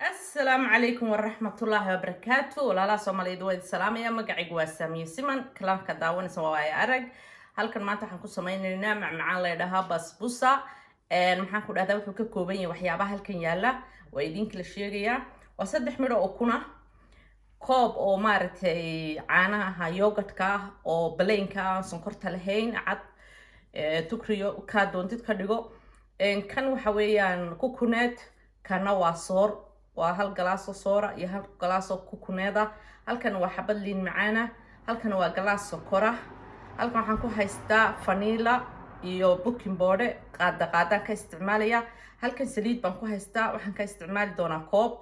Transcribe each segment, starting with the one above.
السلام عليكم ورحمة الله وبركاته ولا لا سومالي دويد السلام يا مقعي واسامي سمن كلام كداون سواي أرق halkan maanta waxaan ku sameynaynaa macmacaan la yiraahdo basbusa maxaan ku dhahdaa wuxuu ka kooban yahay waxyaabaha halkan yaala waa idin kala sheegaya waa saddex midho oo kuna koob oo maaragtay caanaha yogurtka oo baleenka sonkorta lahayn cad tukriyo ka doontid ka dhigo kan waxa weeyaan kukuneed kana waa soor waa hal galaas oo soora iyo hal galaas oo kukuneeda halkan waa xabad liin macaana halkan waa galaas sokora halkan waxaan ku haystaa vanilla iyo baking powder qaadaan ka isticmaalaya halkan saliid baan ku haystaa waxaan ka isticmaali doonaa koob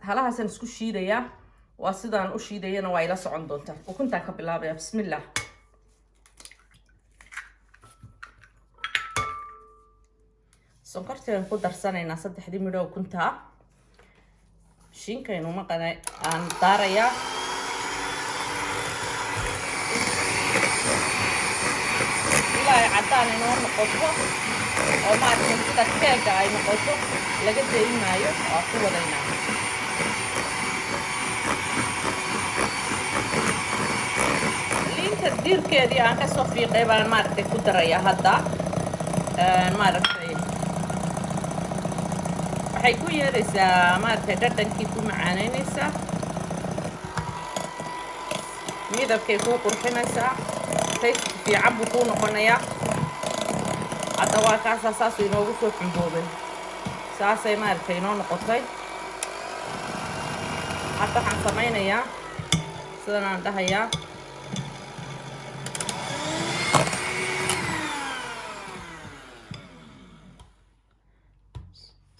halahaasan isku shiidaya waa sidaan u shiidayana waa ila socon doontaa ukuntaan ka bilaabaya bismillah sonkortaan ku darsanaynaa saddexdii midho ukunta shiinkaynu maqanay aan daaraya عدان إنه نقطه أو ما أعرف كذا كيكة أي نقطه لقيت زي ما يو أقوى دينا اللي أنت تدير كذي أنا كصوفي قبل ما أعرف كدر يا هذا ما أعرف حيكون يرسا ما أعرف جدا كيف معانا نسا ميدا كيف هو قرحنا سا في عبو كون قنايا عطوا كاسا ساسو ينوغو سو حنبوبن ساسي ماركي نو نقطي حتى حان سمينيا سيدان aan dhahaya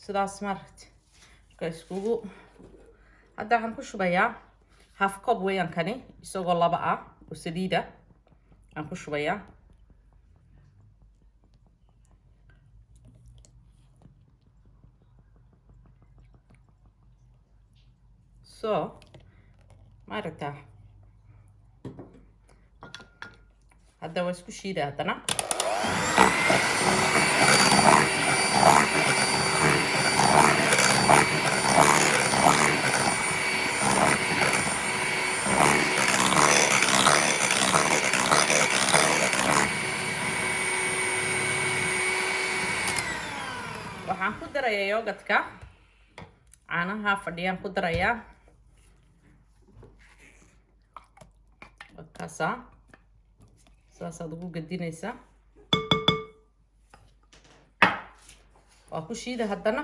sidaas markt ka iskugu hadda waxaan ku shubayaa half cup weeyaan kani isagoo laba ah oo saliida aan ku shubayaa so maaragta hadda waa isku shiida haddana waxaan ku darayaa yogurtka caanaha fadhiyaan ku darayaa kasa saasaad ugu gadinaysaa waa ku shiida haddana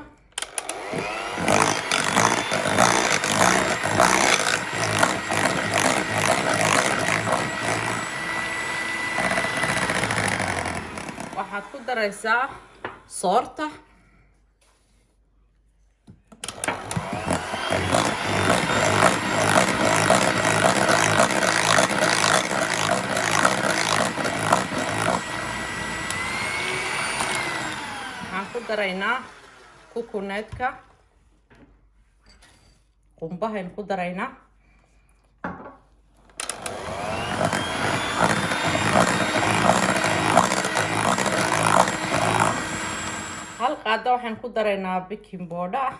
waxaad ku daraysaa soorta daraynaa kukuneedka qumbahaynu ku daraynaa hal qaado waxaan ku daraynaa baking powder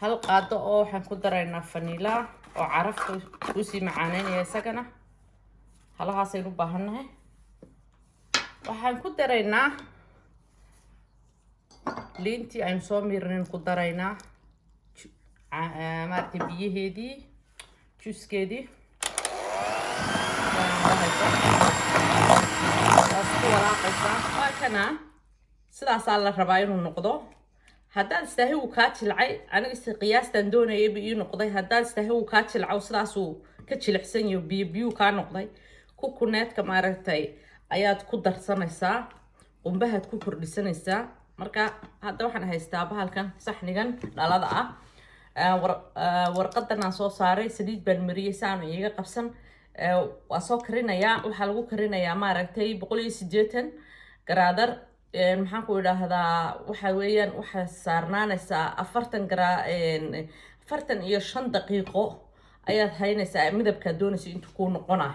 hal qaado oo waxaan ku daraynaa vanilla oo carafta u sii macaaneynaya isagana halahaasaynu u baahannahay waxaan ku daraynaa liintii aynu soo miirnayn ku daraynaa maaragtay biyaheedii juuskeedii taas ku walaaqaysaa waa kana sidaasaa la rabaa inuu noqdo haddaad istaahi uu kaa jilcay aniga si qiyaastaan doonayayba ii noqday haddaad istaahi uu kaa jilco sidaasuu ka jilicsan yahay biyuu kaa noqday kukuneedka maaragtay ayaad ku darsanaysaa qumbahaad ku kordhisanaysaa marka hadda waxaan haystaa bahalkan saxnigan dhalada ah warqadan aan soo saaray saliid baan mariyay saan iiga qabsan waa soo karinayaa waxaa lagu karinayaa maaragtay 180 garaadar maxaan ku idhaahdaa waxa weeyaan waxaa saarnaanaysaa 45 daqiiqo ayaad haynaysaa midabka doonaysa intuu ku noqona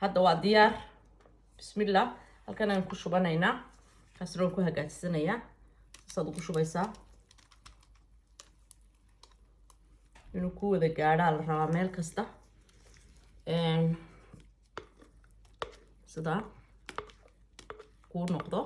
hadda waa diyaar bismillah halkan aan ku shubanaynaa kasroon ku hagaajisanayaa saad ugu shubaysaa inuu ku wada gaadhaa la rabaa meel kasta sidaa ku noqdo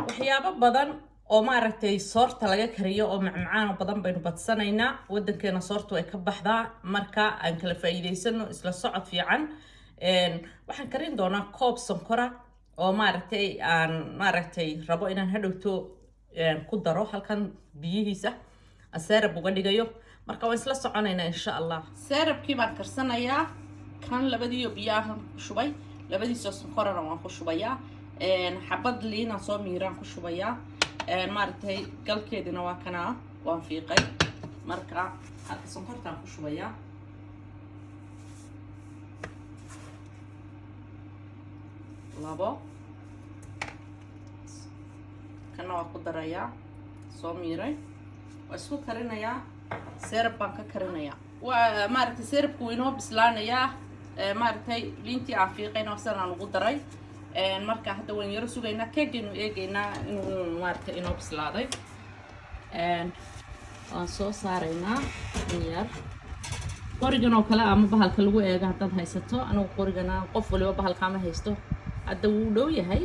waxyaabo badan oo maaragtay soorta laga kariyo oo macmacaan badan baynu badsanaynaa wadankeena soortu ay ka baxdaa marka aan kala faa'iideysano isla socod fiican waxaan karin doonaa koob sonkora oo maaragtay rabo inaan hadhowto ku daro halkan biyihiisa seerab uga dhigayo marka waan isla soconaynaa insha Allah seerabkii baan karsanayaa kan labadiyo biyaha ku shubay labadiisa sonkorana waan ku shubayaa xabad liina soo miiraan ku shubayaa maaragtay galkeedina waa kana waan fiiqay marka halka sonkortaan ku shubayaa labo kana waa ku darayaa soo miiray waa isku karinayaa seerab baan ka karinayaa waa maaragtay seerabku inoo bislaanayaa maaragtay liintii aan fiiqayna sanaan ugu daray marka hadda waan yaro sugaynaa keegaynu eegaynaa inuu maaragtay inoo bislaaday waan soo saaraynaa yar qorigan oo kale ama bahalka lagu eega haddaad haysato anigu qorigana qof waliba bahalka ma haysto hadda wuu dhow yahay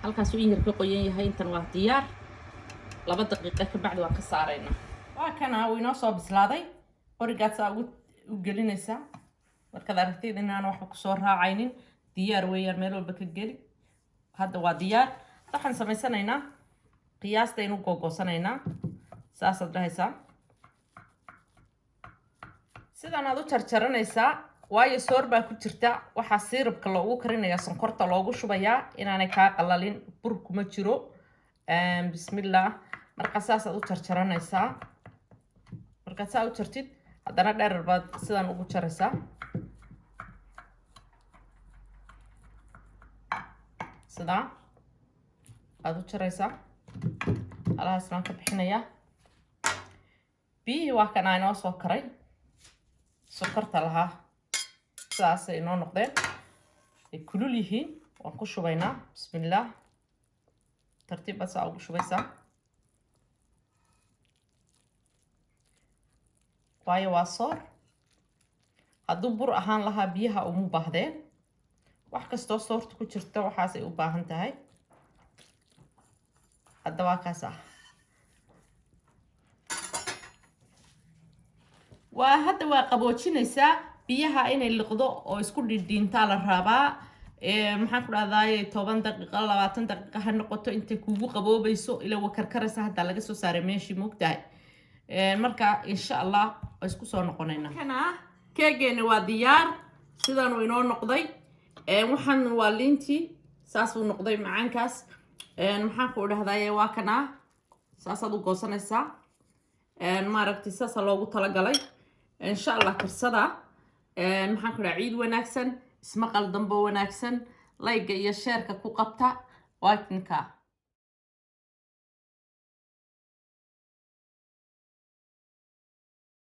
halkaas uu yar ka qoyan yahay intan waa diyaar 2 daqiiqo ka bacdi waan ka saaraynaa waa kana uu inoo soo bislaaday qorigaas aad u gelinaysaa markaad aragtid inaan waxba ku soo raacaynin diyaar weeyaan meel walba ka geli hadda waa diyaar waxaan sameysanaynaa qiyaasta inuu googosanaynaa saasaad dhahaysaa sidaan aad u jarjaranaysaa waayo soor baa ku jirta waxaa siirabka loogu karinayaa sonkorta loogu shubayaa inaanay kaa qalalin bur kuma jiro bismillah marka saasaad u jarjaranaysaa markaad saa u jartid haddana dherer baad sidaan ugu jaraysaa sidaa aad u jaraysaa alahaas baan ka bixinayaa biyihii waa kan inoo soo karay sokorta lahaa sidaasay inoo noqdeen ay kulul yihiin waan ku shubaynaa bismillah tartiib baad saa ugu shubaysaa waayo waa soor hadduu bur ahaan lahaa biyaha uma baahdeen wax kastoo soorta ku jirta waxaasay u baahan tahay hadda waa kaas hadda waa qaboojinaysaa biyaha inay liqdo oo isku dhidhiintaa la rabaa maxaan ku dhahdaay 10 daqiiqo 20 daqiiqo ha noqoto intay kuugu qaboobayso ila waa karkaraysa hadda laga soo saaray meeshii moogtahay marka insha Allah waa isku soo noqonaynaa kana keegeena waa diyaar sidaan uu inoo noqday waxaan waa liintii saas uu noqday macaankaas maxaan ku dhahdaay waa kana saasaad u goosanaysaa maaragtay saas loogu talagalay insha Allah karsada maxaan ku dhahay ciid wanaagsan ismaqal dambo wanaagsan like iyo share ka ku qabta waa kinka